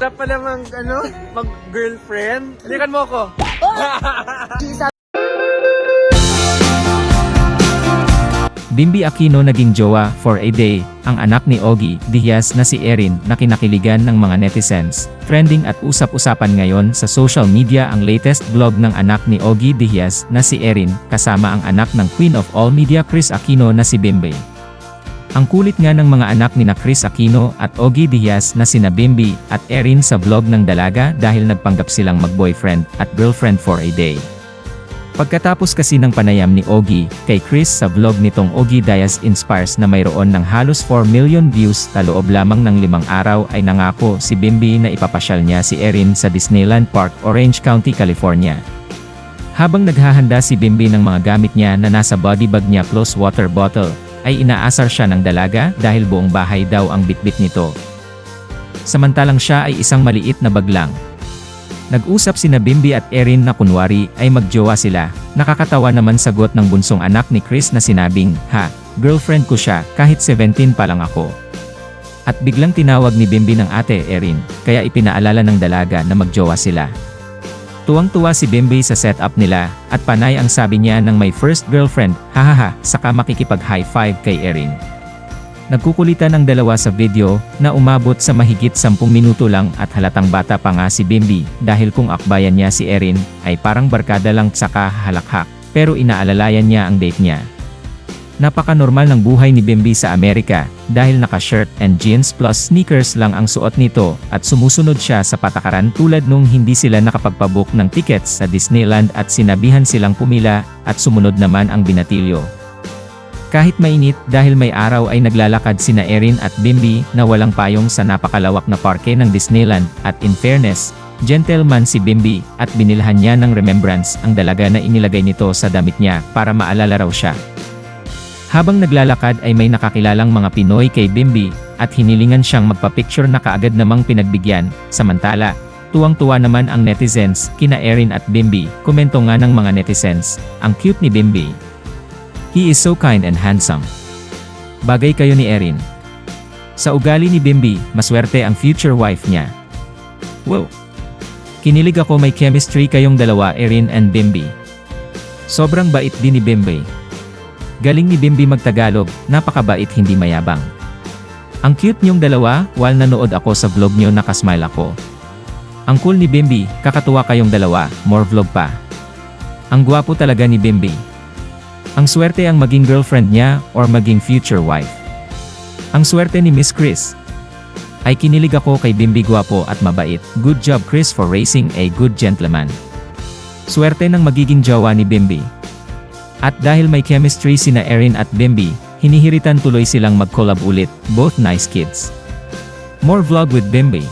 Stop pala mag-girlfriend. Halikan mo ako. Bimby Aquino naging jowa for a day, ang anak ni Ogie Diaz na si Erin na kinakiligan ng mga netizens. Trending at usap-usapan ngayon sa social media ang latest vlog ng anak ni Ogie Diaz na si Erin, kasama ang anak ng Queen of All Media Kris Aquino na si Bimby. Ang kulit nga ng mga anak ni na Kris Aquino at Ogie Diaz na sina Bimby at Erin sa vlog ng dalaga dahil nagpanggap silang mag-boyfriend at girlfriend for a day. Pagkatapos kasi ng panayam ni Ogie kay Kris sa vlog nitong Ogie Diaz Inspires na mayroon ng halos 4 million views sa loob lamang ng 5 araw ay nangako si Bimby na ipapasyal niya si Erin sa Disneyland Park, Orange County, California. Habang naghahanda si Bimby ng mga gamit niya na nasa body bag niya plus water bottle, ay inaasar siya ng dalaga dahil buong bahay daw ang bitbit nito. Samantalang siya ay isang maliit na bag lang. Nag-usap sina Bimby at Erin na kunwari ay magjowa sila. Nakakatawa naman sagot ng bunsong anak ni Kris na sinabing, "Ha, girlfriend ko siya kahit 17 pa lang ako." At biglang tinawag ni Bimby ng ate Erin, kaya ipinaalala ng dalaga na magjowa sila. Tuwang-tuwa si Bimby sa setup nila, at panay ang sabi niya ng may first girlfriend, hahaha, saka makikipag-high five kay Erin. Nagkukulitan ang dalawa sa video, na umabot sa mahigit 10 minuto lang at halatang bata pa nga si Bimby, dahil kung akbayan niya si Erin, ay parang barkada lang tsaka halakhak, pero inaalalayan niya ang date niya. Napaka-normal ng buhay ni Bimby sa Amerika, dahil naka-shirt and jeans plus sneakers lang ang suot nito, at sumusunod siya sa patakaran tulad nung hindi sila nakapagpabook ng tickets sa Disneyland at sinabihan silang pumila, at sumunod naman ang binatilyo. Kahit mainit dahil may araw ay naglalakad sina Erin at Bimby na walang payong sa napakalawak na parke ng Disneyland, at in fairness, gentleman si Bimby, at binilhan niya ng remembrance ang dalaga na inilagay nito sa damit niya para maalala raw siya. Habang naglalakad ay may nakakilalang mga Pinoy kay Bimby, at hinilingan siyang magpa-picture na kaagad namang pinagbigyan. Samantala, tuwang-tuwa naman ang netizens kina Erin at Bimby. Komento nga ng mga netizens, "Ang cute ni Bimby. He is so kind and handsome. Bagay kayo ni Erin. Sa ugali ni Bimby, maswerte ang future wife niya. Wow! Kinilig ako, may chemistry kayong dalawa, Erin and Bimby. Sobrang bait din ni Bimby. Galing ni Bimby magtagalog, napakabait hindi mayabang. Ang cute niyong dalawa, while nanood ako sa vlog niyo nakasmile ako. Ang cool ni Bimby, kakatuwa kayong dalawa, more vlog pa. Ang gwapo talaga ni Bimby. Ang swerte ang maging girlfriend niya or maging future wife. Ang swerte ni Miss Kris. Ay kinilig ako kay Bimby, gwapo at mabait. Good job Kris for raising a good gentleman. Swerte ng magiging jowa ni Bimby. At dahil may chemistry sina Erin at Bimby, hinihiritan tuloy silang mag-collab ulit, both nice kids. More vlog with Bimby.